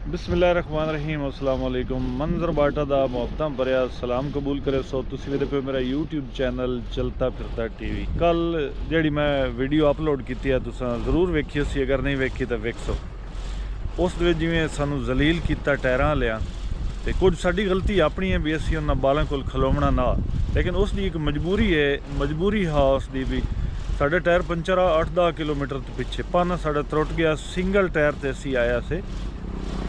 बिस्मिल्लाहिर्रहमानिर्रहीम अस्सलाम वालेकुम। मंजर बाटा दा मुहब्बतां भरिया सलाम कबूल करे। सो तुसीं वेखदे पे मेरा यूट्यूब चैनल चलता फिरता टीवी। कल जिहड़ी मैं वीडियो अपलोड की है तुसां जरूर वेखी सी, अगर नहीं वेखी तो वेखो। उस दे जिवें सानू जलील किया टायरां लिया तो कुछ साडी गलती अपनी है भी असीं उन्हां बालां कोल खलोवना ना, लेकिन उसकी एक मजबूरी है, मजबूरी हा उसकी भी। साढ़े टायर पंचर आ 8-10 किलोमीटर तो पिछे पाना साढ़ा त्रुट गया। सिंगल टायर से असी आया से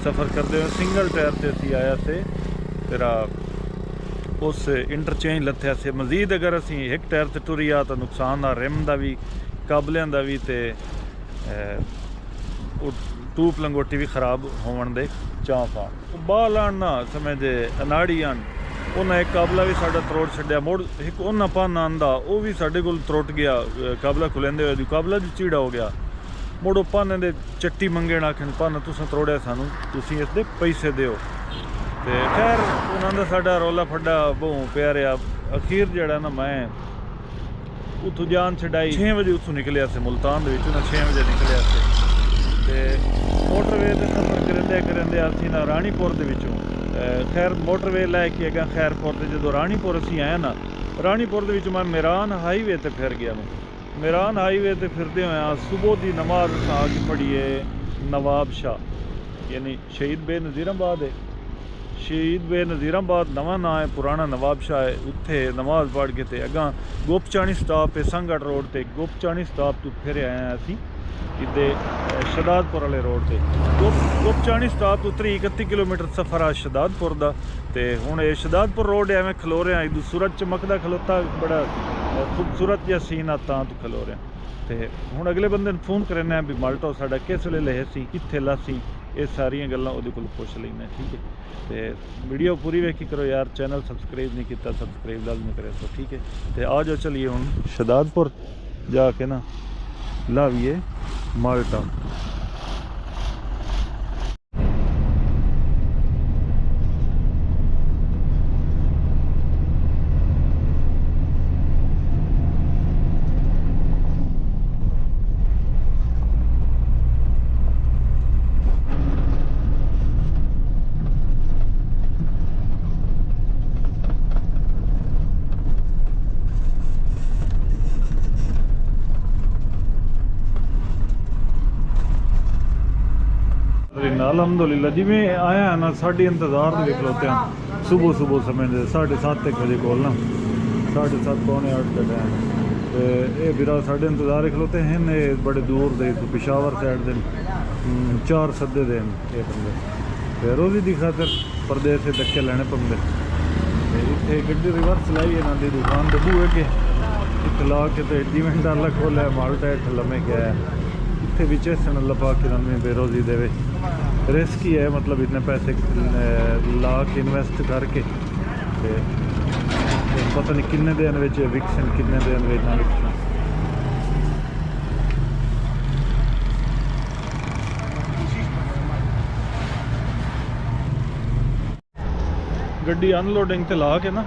सफ़र करते हुए सिंगल टायर से असी आया से तेरा उस इंटरचेंज लथया से। मजीद अगर असी एक टायर से टुरी आ तो नुकसान आ रिम का भी, काबलियां का भी, टूप लंगोटी भी खराब होने दे चांस आ। बाल आन ना समझे अनाड़ी आन उन्हें एक काबला भी साढ़ा त्रोड़ छड्या। मुड़ एक उन्हें भन आंदा वो भी साढ़े कोल त्रुट गया। काबला खुलेंदे हुए काबला भी चीड़ा हो गया। मुड़ो भन दे चट्टी मंगे आखन भन तुसें त्रोड़िया सानू, तुसीं इसदे पैसे दिओ। तो खैर उन्होंने साडा रौला फड्डा बहु पिया रहा। अखीर जड़ा ना मैं उतों जान छड़ाई 6 बजे उतों निकलिया से मुल्तान दे विचों 6 बजे निकलिया से। मोटरवे से सफ़र करेंदे करेंदे असीं ना राणीपुर दे विचों खैर मोटरवे लैके अगर खैरपुर से जो राणीपुर असीं आए ना, राणीपुर दे विचों मैं मेरान हाईवे ते फिर गया। मेरान हाईवे ते फिरदे हुए सुबह की नमाज आके पढ़िए नवाब शाह, यानी शहीद बेनज़ीराबाद है। शहीद बेनज़ीराबाद नवा ना है, पुराना नवाब शाह है। उत्थे नमाज पढ़ के ते अगां गोपचानी स्टॉप है संगढ़ रोड ते। गोपचानी स्टॉप तो फिर आए हैं असी इधे शदादपुर वाले रोड से। गोपचानी स्टॉप तो 31 किलोमीटर सफ़र आ शदादपुर का। तो हुण ये शदादपुर रोड एवें खलो रहा इधर सूरज चमकदा खलोता, बड़ा खूबसूरत जहा सीन आ तां तो खलो रहा। तो हुण अगले बंदे फोन करने भी माल्टो साडा किस वेले लहे सी, कित्थे लासी, ये सारियां गल्लां उहदे कोल पुछ लैने। ठीक है, तो वीडियो पूरी वेखी करो यार। चैनल सबसक्राइब नहीं किया सबसक्राइब लाजमी करे सो। ठीक है, तो आ जाओ चलिए हुण शदादपुर जाके ना लाविए माल्टा। अलहमदुलिल्लाह जिमें आया है ना साढ़े इंतज़ार भी खलोते हैं सुबह सुबह समय 7:30 बजे कोल ना 7:30 पौने 8 का टाइम। तो ये बिरा साढ़े इंतज़ार खलोते हैं। ये बड़े दूर दे पिशावर साइड दे 4 सदे दे ये बंदे। तो रोज़ी की खातर परदेस से धक्के लैने पौंदे। इतने गड्डी रिवर्स लाई इन्हों की दुकान दे बूहे के इतने ला के तो जिमें डाला खोलिया माल्टा हेठ लम्हे गया है। इतने भी चेसन लपा के नवी बेरोजी देवे रिस्की है, मतलब इतने पैसे ला के इन्वेस्ट करके पता नहीं किन्ने दिन विकसन किन्ने दिन ना विकसन। गड्डी अनलोडिंग ते ला के ना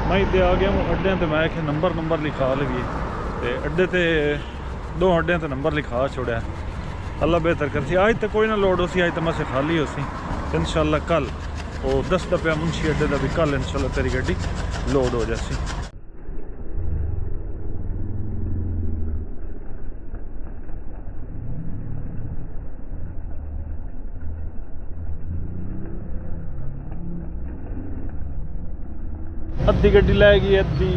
मैं इतने आ गया अड्डे तो मैं नंबर लिखा लगी। तो अड्डे ते 2 अड्डे तो नंबर लिखा छोड़ा। अल्लाह बेहतर कर सी। आज तो कोई ना लोड हो सी, आज तो मैं से खाली हो सी। इंशाल्लाह कल वो 10 रुपया मुंशी अड्डे का भी कल इंशाल्लाह तेरी गड्डी लोड हो जासी। अद्धी गड्डी लैगी, अद्धी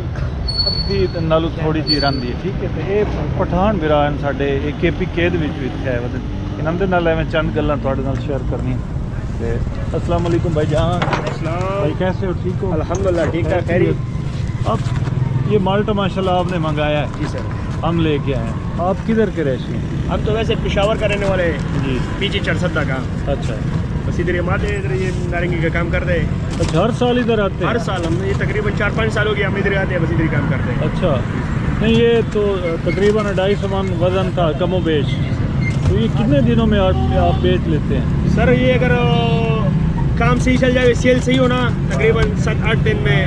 नालों थोड़ी जी रही है। ठीक है, तो ये पठान बिरान साढ़े KP कैद भी इतने है। इन्होंने नाल एवं चंद गल्लां तुहाडे नाल शेयर करनी। तो अस्सलाम वालेकुम भाई जान। भाई कैसे हो, ठीक हो? अल्हम्दुलिल्लाह ठीक है, खैरियत। अब ये माल्टा माशाल्लाह आपने मंगाया है? जी सर, हम लेके आए हैं। आप किधर के रहशी हैं? हम तो वैसे पेशावर का रहने वाले हैं जी, पीछे चरसदा का। अच्छा, बस इधर इधर ये नारंगी का काम करते हैं। अच्छा, हर साल इधर आते हैं? हर साल हम ये तकरीबन 4-5 साल हो गया हम इधर आते हैं, बस इधर ही काम करते हैं। अच्छा, नहीं ये तो तकरीबन 250 मन वज़न था कमो बेच। तो ये कितने दिनों में आप बेच लेते हैं? सर ये अगर काम सही चल जाए, सेल सही होना, तकरीबन 7-8 दिन में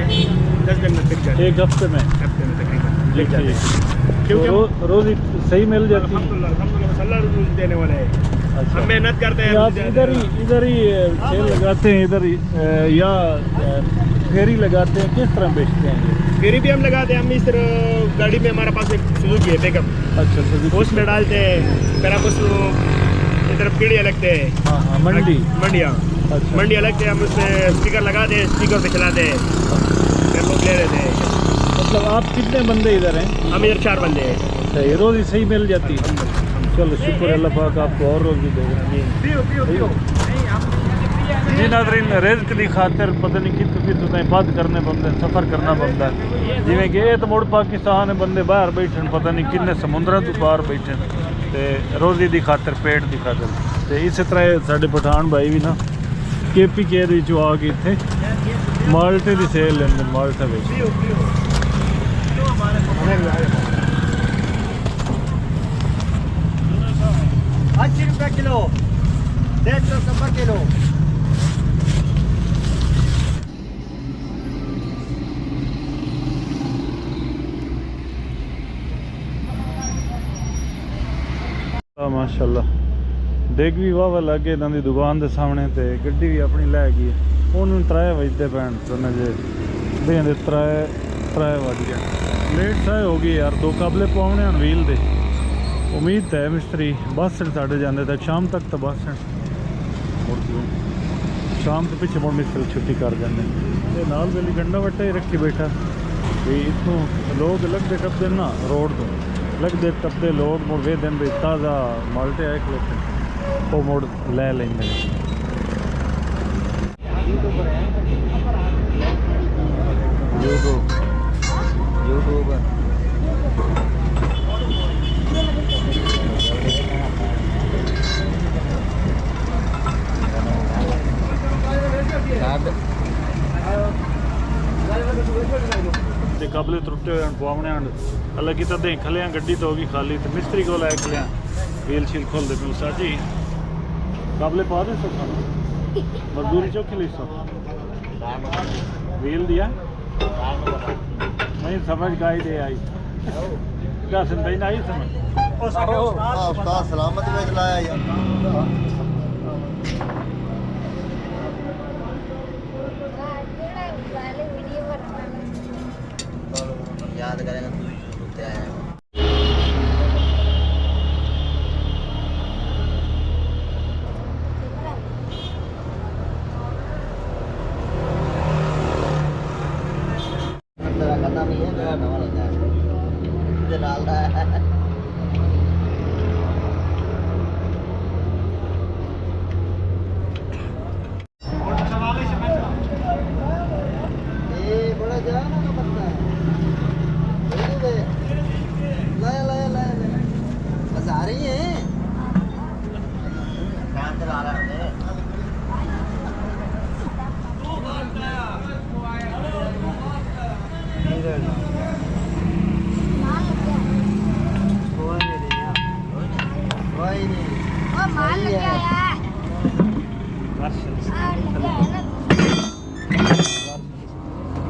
10 दिन में बिक जाए। एक हफ्ते में तकरीबन बिक जाते हैं, क्योंकि रोज़ सही मिल जाती है। अल्हम्दुलिल्लाह अल्लाह रोज़ देने वाले हैं। अच्छा। हम मेहनत करते हैं। आप इधर ही सेल लगाते हैं, इधर ही या फेरी लगाते हैं, किस तरह बेचते हैं ये? फेरी भी हम लगाते हैं। हम इस तरह गाड़ी में हमारे पास एक सुजुकी है पिकअप, अच्छा सर, उसमें डालते हैं। फिर आप उसको इधर पीढ़ियाँ लगते हैं। हाँ हाँ, मंडियाँ अच्छा। मंडियाँ लगते हैं। हम उसमें स्टिकर लगाते हैं, स्टिकर पे चलाते हैं, फिर लोग ले लेते हैं। मतलब आप कितने बंदे इधर हैं? हम इधर 4 बंदे हैं। अच्छा, ये रोज़ ही सही मिल जाती है? चलो शुक्र अल्लाह पाक आपको और रोज़ भी देगा। जी नाज़रीन, रिज़्क़ दी खातिर पता नहीं कितों कितों ताईं बद करने पौंदे, सफ़र करना पौंदा। जिवें कि ये तो मुड़ पाकिस्तान है, बंदे बाहर बैठे पता नहीं किन्ने समुद्रां तो पार बैठे ते रोज़ी दी खातिर, पेट दी खातिर। ते इस तरह साडे पठान भाई भी ना KPK दे विचों आ के इत्थे माल्टे दी सेल लेंदे, माल्टा बेच। 80 रुपये किलो, 150 किलो। माशाअल्लाह, डिग भी वाह लगे इन्हों की दुकान के सामने, तो गड्डी भी अपनी लै गई। उन्होंने 3 बजते पैन सुने जे देंदे 3 बज गए। लेट साए हो गई यार, 2 कबले पाने हैं व्हील दे। उम्मीद है मिस्त्री बस साढ़े जाते तक, शाम तक तो बस मुड़ शाम के पिछे मुड़ मिस्त्री छुट्टी कर जाते। नाल वेली गंडा वट्टा ही रखी बैठा भी, इतों लोग लगते टपते ना रोड तो लगते टपते लोग मुड़ वे दिन भी ताज़ा माल्टे आए खलोते, वो मुड़ लै लेंगे। यूट्यूब कबले त्रुटे हुए पवाने अल्लाह की तो खलिया गड्डी तो होगी खाली, तो मिस्त्री को लै खलिया व्हील शील खोलते पे साजी कबले पा दे सो मजदूरी चौकी ली सो व्हील दिया नहीं समझ गाई दे आई क्या सुनते ही नहीं समझ सलामत में चलाया यार। याद करेंगे तू ही जो होते आया करना नहीं है, मेरा नवा लगा है मुझे डाल रहा है। बड़ा जाना का पत्ता है, लाया लाया लाया लाया बस आ रही है। फैन चला रहा है माल लग गया यार।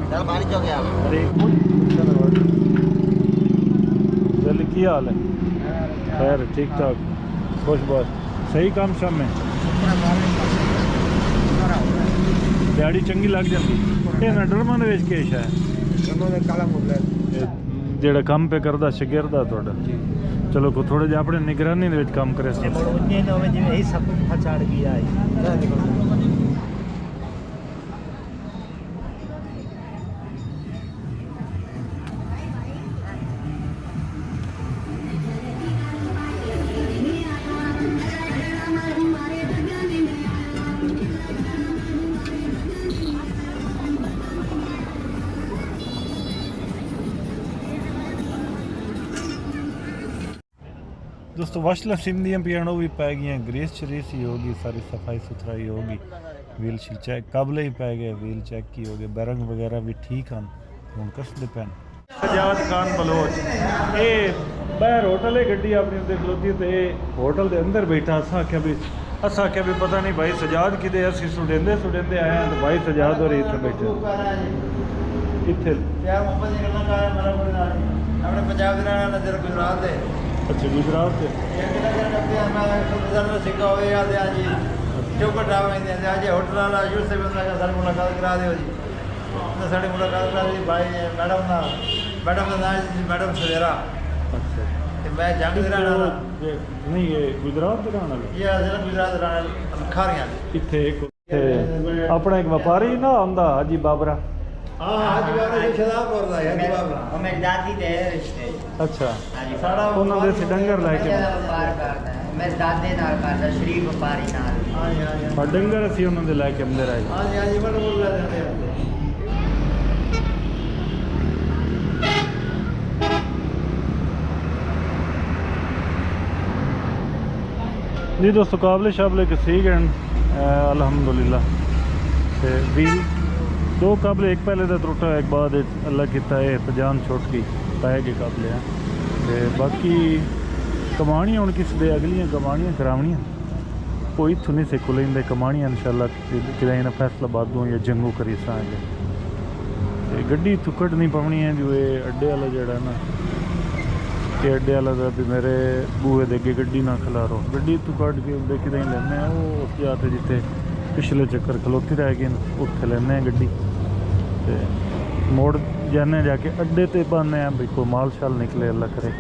चल पानी चौ गया। चल की हाल है? खैर ठीक ठाक, खुश बात, सही काम शाम में दिहाड़ी चंगी लग जाती। ये ना डरमा दे विच केश है जेड़ा काम पे करदा शागिर्द तुहाडा? चलो को थोड़े जिहा अपने निगरानी दे विच काम करे सी। यही सब फसाड़ गया है। दोस्तों वाशला सिम दियाँ पियानो भी पै गई, ग्रेस शरीस ही होगी, सारी सफाई सुथराई होगी, व्हील शील चेक कबले ही पै गए, व्हील चेक की हो गए, बैरंग वगैरह भी ठीक हैं हूँ कसते पैन। आजाद खान बलोच ये बाहर होटल है, गड्डी अपनी उत्ते खलोती तो ये होटल के अंदर बैठा। अस आख्या भी पता नहीं भाई सजाद कि असी सुडेंदे सुडेंदे आए हैं, तो भाई सजाद हो रही इतने बैठे इतने अपने पंजाब गुजरात अच्छा गुजरात से ये कितना करते हैं मैं खुद सिक्का हो याद है जी चौकट आवेंगे आज होटल वाला यूर से बंदा का सारी मुलाकात करा दियो जी तो सारी मुलाकात करा दी भाई मैडम का नाम जी मैडम सवेरा अच्छा कि मैं जंग दे रहना वाला नहीं ये गुजरात के रहने वाले ये असल गुजरात रहना खारियां इत्थे अपना एक व्यापारी ना आंदा हाजी बाबरा हाँ हाजी बाबरा जी शदापुर दा हाजी बाबरा ਉਹ ਮੇਰੀ ਦਾਦੀ ਦੇ ਰਿਸ਼ਤੇ अच्छा सारा ਉਹਨਾਂ ਦੇ ਅਸੀਂ ਡੰਗਰ ਲੈ ਕੇ ਵਪਾਰ ਕਰਦਾ ਹੈ ਮੇਰੇ ਦਾਦੇ ਨਾਲ ਕਰਦਾ ਸ਼ਰੀਫ ਵਪਾਰੀ ਨਾਲ हाँ जी हाँ जी ਹਾਂ ਡੰਗਰ ਅਸੀਂ ਉਹਨਾਂ ਦੇ ਲੈ ਕੇ ਆਉਂਦੇ ਰਹੇ हाँ जी हाँ जी बड़ा बोल रहे थे जी दोस्तों काबले शाबले के सी गए अल्हम्दुलिल्लाह ते व्हील दो काबले एक पहले का त्रुटा एक बाद अल्लाह किता है तो जान छुट गई पै के काबले हैं ते बाकी कमानियां हूँ किस दे अगलियां कमानियां करावनियां कोई इत्थों नहीं सिक्ख लेंदे कमानियां इंशाल्लाह कि ना फैसलाबाद दूँ या जंगू करी सागे ते गड्डी इत्थों कड्ढनी पवनी है जो ये अड्डे वाला जड़ा ना कि अड्डे वाला दा भी मेरे बूहे दे अगे गड्डी ना खिलारो गड्डी इत्थों कड्ढ के उदे कि लैने वो उस जाते जिते पिछले चक्कर खलोती रह गई उत्थे लैने गड्डी ते मोड़ जाने जाके अड्डे ते पाने हैं भाई कोई माल शाल निकले अल्लाह करे